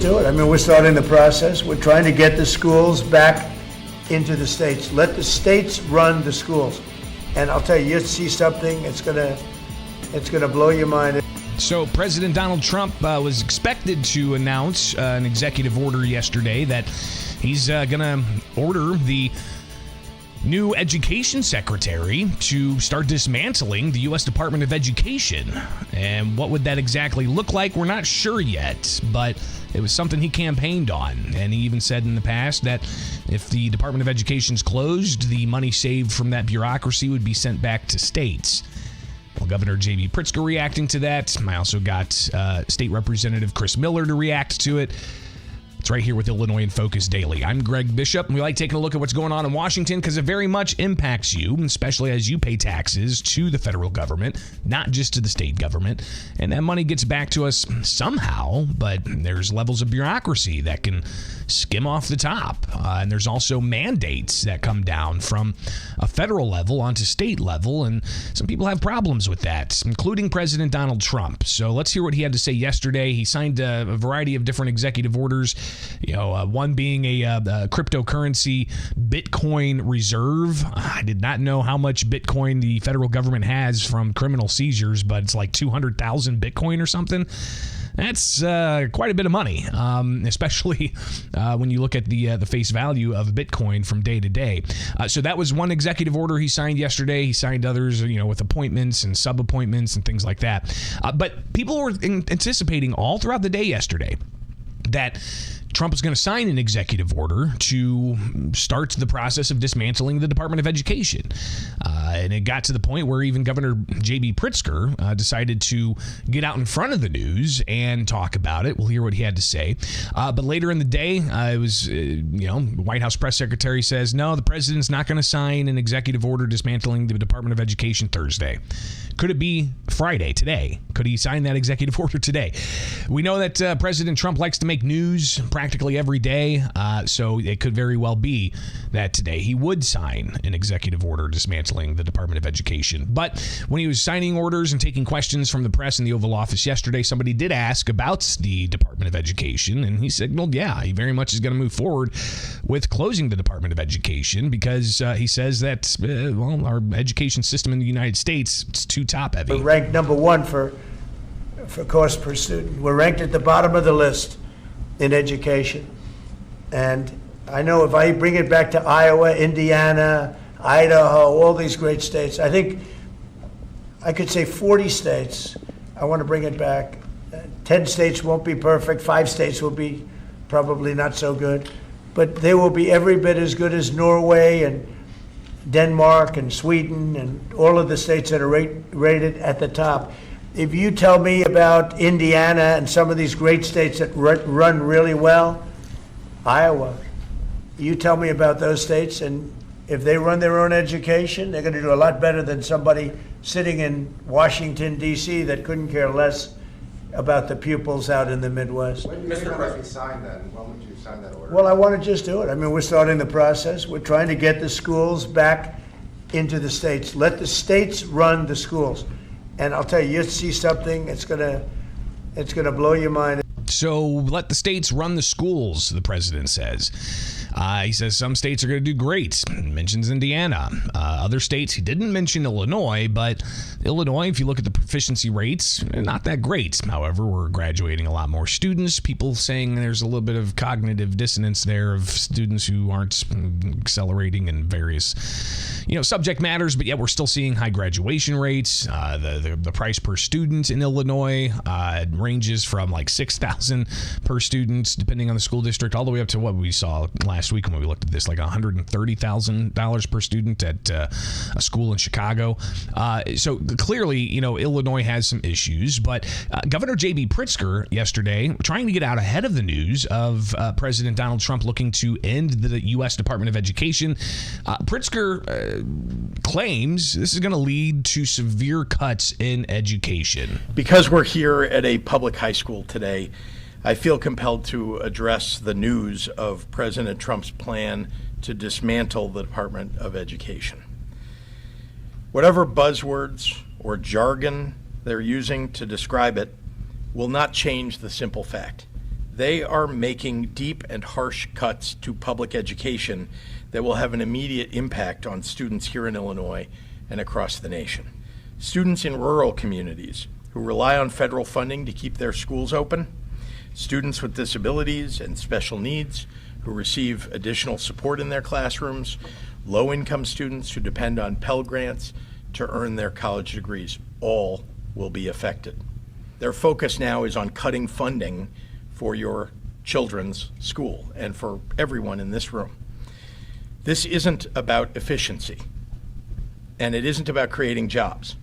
do it. I mean, we're starting the process. We're trying to get the schools back into the states. Let the states run the schools. And I'll tell you, you'll see something, it's gonna blow your mind. So President Donald Trump was expected to announce an executive order yesterday that he's going to order the new education secretary to start dismantling the U.S. Department of Education. And what would that exactly look like? We're not sure yet, but it was something he campaigned on. And he even said in the past that if the Department of Education's closed, the money saved from that bureaucracy would be sent back to states. Well, Governor J.B. Pritzker reacting to that. I also got State Representative Chris Miller to react to it. It's right here with Illinois in Focus Daily. I'm Greg Bishop, and we like taking a look at what's going on in Washington because it very much impacts you, especially as you pay taxes to the federal government, not just to the state government. And that money gets back to us somehow, but there's levels of bureaucracy that can skim off the top. And there's also mandates that come down from a federal level onto state level, and some people have problems with that, including President Donald Trump. So let's hear what he had to say yesterday. He signed a variety of different executive orders. One being a cryptocurrency Bitcoin reserve. I did not know how much Bitcoin the federal government has from criminal seizures, but it's like 200,000 Bitcoin or something. That's quite a bit of money, especially when you look at the face value of Bitcoin from day to day. So that was one executive order he signed yesterday. He signed others, with appointments and sub-appointments and things like that. But people were anticipating all throughout the day yesterday that Trump was going to sign an executive order to start the process of dismantling the Department of Education. And it got to the point where even Governor J.B. Pritzker decided to get out in front of the news and talk about it. We'll hear what he had to say. But later in the day, it was, the White House press secretary says, no, the president's not going to sign an executive order dismantling the Department of Education Thursday. Could it be Friday, today? Could he sign that executive order today? We know that President Trump likes to make news practically every day, so it could very well be that today he would sign an executive order dismantling the Department of Education. But when he was signing orders and taking questions from the press in the Oval Office yesterday, somebody did ask about the Department of Education, and he signaled, he very much is going to move forward with closing the Department of Education because he says that, our education system in the United States, it's too top-heavy. We're ranked number one for cost per student. We're ranked at the bottom of the list in education. And I know if I bring it back to Iowa, Indiana, Idaho, all these great states, I think I could say 40 states, I want to bring it back. 10 states won't be perfect. 5 states will be probably not so good. But they will be every bit as good as Norway and Denmark and Sweden and all of the states that are rated at the top. If you tell me about Indiana and some of these great states that run really well, Iowa, you tell me about those states, and if they run their own education, they're going to do a lot better than somebody sitting in Washington, D.C. that couldn't care less about the pupils out in the Midwest. When Mr. President signed that, when would you sign that order? Well, I want to just do it. I mean, we're starting the process. We're trying to get the schools back into the states. Let the states run the schools. And I'll tell you, you'll see something, it's gonna blow your mind. So let the states run the schools, the president says. He says some states are going to do great. He mentions Indiana. Other states, he didn't mention Illinois, but Illinois, if you look at the proficiency rates, not that great. However, we're graduating a lot more students. People saying there's a little bit of cognitive dissonance there of students who aren't accelerating in various, subject matters, but yet we're still seeing high graduation rates. The price per student in Illinois ranges from like $6,000 per student, depending on the school district, all the way up to what we saw last week when we looked at this, like $130,000 per student at a school in Chicago. So clearly, Illinois has some issues, but Governor J.B. Pritzker yesterday trying to get out ahead of the news of President Donald Trump looking to end the U.S. Department of Education. Pritzker claims this is going to lead to severe cuts in education. Because we're here at a public high school today, I feel compelled to address the news of President Trump's plan to dismantle the Department of Education. Whatever buzzwords or jargon they're using to describe it will not change the simple fact They are making deep and harsh cuts to public education that will have an immediate impact on students here in Illinois and across the nation. Students in rural communities who rely on federal funding to keep their schools open, students with disabilities and special needs who receive additional support in their classrooms, low-income students who depend on Pell Grants to earn their college degrees, all will be affected. Their focus now is on cutting funding for your children's school and for everyone in this room. This isn't about efficiency, and it isn't about creating jobs.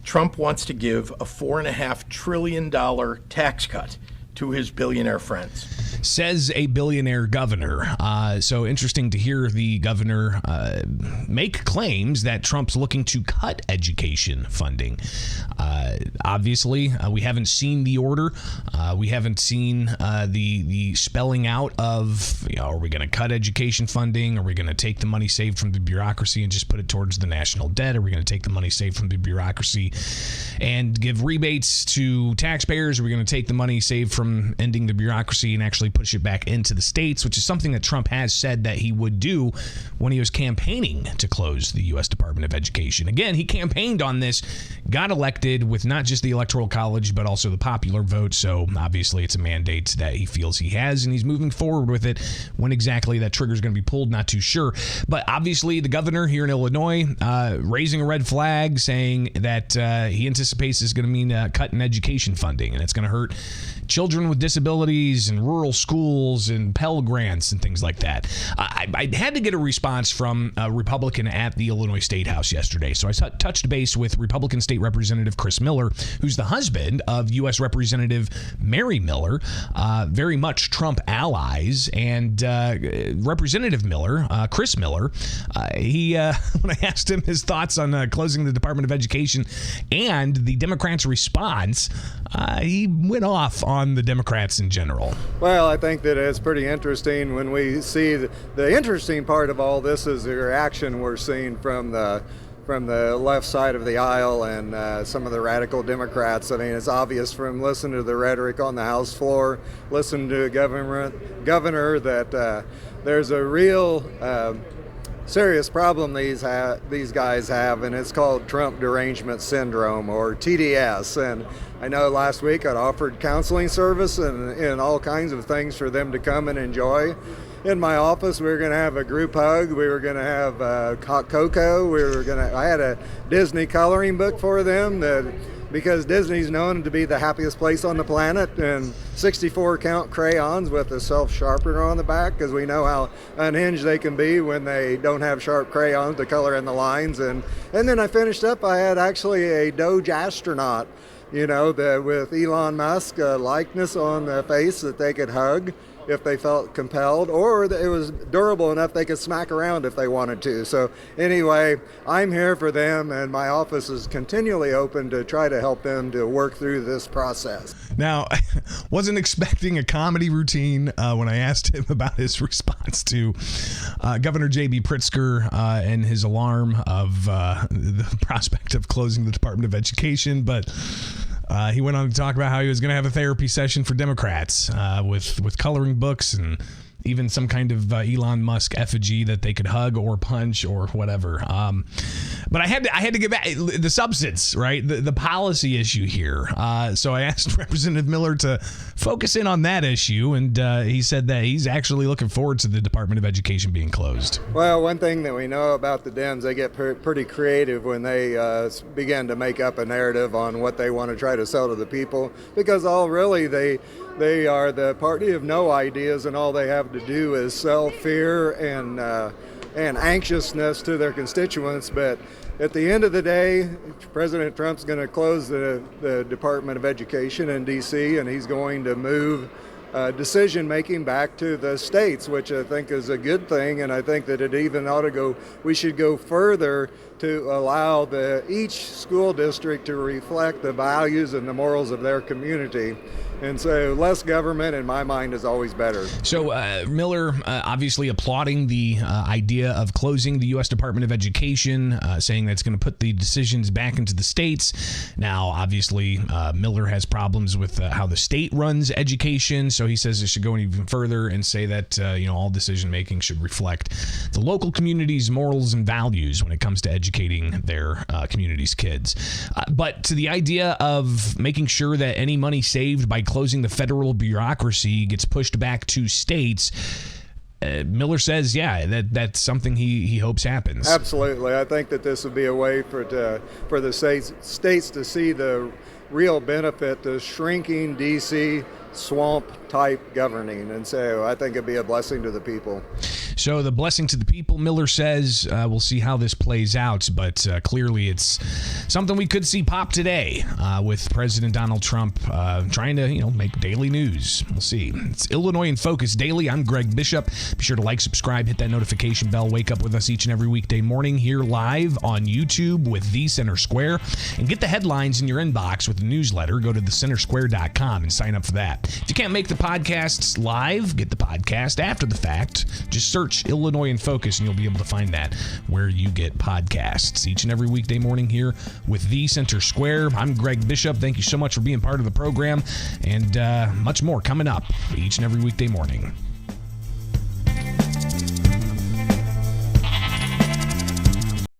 Trump wants to give a $4.5 trillion tax cut to his billionaire friends. Says a billionaire governor. So interesting to hear the governor make claims that Trump's looking to cut education funding. Obviously, we haven't seen the order. We haven't seen the spelling out of, are we going to cut education funding? Are we going to take the money saved from the bureaucracy and just put it towards the national debt? Are we going to take the money saved from the bureaucracy and give rebates to taxpayers? Are we going to take the money saved from ending the bureaucracy and actually push it back into the states, which is something that Trump has said that he would do when he was campaigning to close the U.S. Department of Education. Again, he campaigned on this, got elected with not just the Electoral College, but also the popular vote. So obviously it's a mandate that he feels he has, and he's moving forward with it. When exactly that trigger is going to be pulled, not too sure. But obviously the governor here in Illinois raising a red flag, saying that he anticipates is going to mean a cut in education funding, and it's going to hurt children with disabilities and rural schools and Pell Grants and things like that. I had to get a response from a Republican at the Illinois State House yesterday. So I touched base with Republican State Representative Chris Miller, who's the husband of U.S. Representative Mary Miller, very much Trump allies. And Representative Miller, Chris Miller, he when I asked him his thoughts on closing the Department of Education and the Democrats' response, he went off on the Democrats in general. Well, I think that it's pretty interesting when we see the interesting part of all this is the reaction we're seeing from the left side of the aisle and some of the radical Democrats. I mean, it's obvious from listening to the rhetoric on the House floor, listening to the governor that there's a real serious problem these guys have, and it's called Trump derangement syndrome, or TDS. And I know last week I'd offered counseling service and all kinds of things for them to come and enjoy. In my office, we were going to have a group hug. We were going to have hot cocoa. I had a Disney coloring book for them because Disney's known to be the happiest place on the planet, and 64 count crayons with a self-sharpener on the back, because we know how unhinged they can be when they don't have sharp crayons to color in the lines. And then I finished up, I had actually a Doge astronaut, with Elon Musk likeness on the face that they could hug if they felt compelled, or it was durable enough they could smack around if they wanted to. So anyway, I'm here for them, and my office is continually open to try to help them to work through this process. Now, I wasn't expecting a comedy routine when I asked him about his response to Governor J.B. Pritzker and his alarm of the prospect of closing the Department of Education, but he went on to talk about how he was going to have a therapy session for Democrats with coloring books and even some kind of Elon Musk effigy that they could hug or punch or whatever. But I had to get back the substance, right? The policy issue here. So I asked Representative Miller to focus in on that issue, and he said that he's actually looking forward to the Department of Education being closed. Well, one thing that we know about the Dems, they get pretty creative when they begin to make up a narrative on what they want to try to sell to the people, because they are the party of no ideas, and all they have to do is sell fear and anxiousness to their constituents. But at the end of the day, President Trump's going to close the Department of Education in D.C., and he's going to move decision-making back to the states, which I think is a good thing. And I think that we should go further to allow each school district to reflect the values and the morals of their community. And so less government, in my mind, is always better. So Miller obviously applauding the idea of closing the U.S. Department of Education, saying that's going to put the decisions back into the states. Now, obviously, Miller has problems with how the state runs education, so he says it should go even further and say that all decision making should reflect the local community's morals and values when it comes to educating their community's kids. But to the idea of making sure that any money saved by closing the federal bureaucracy gets pushed back to states, Miller says, that's something he hopes happens. Absolutely. I think that this would be a way for the states to see the real benefit to shrinking D.C. swamp-type governing. And so I think it'd be a blessing to the people. So the blessing to the people, Miller says. We'll see how this plays out, but clearly it's something we could see pop today with President Donald Trump trying to, make daily news. We'll see. It's Illinois in Focus Daily. I'm Greg Bishop. Be sure to like, subscribe, hit that notification bell. Wake up with us each and every weekday morning here live on YouTube with The Center Square. And get the headlines in your inbox with the newsletter. Go to thecentersquare.com and sign up for that. If you can't make the podcasts live, get the podcast after the fact. Just search Illinois in Focus and you'll be able to find that where you get podcasts each and every weekday morning here with The Center Square. I'm Greg Bishop. Thank you so much for being part of the program, and much more coming up each and every weekday morning.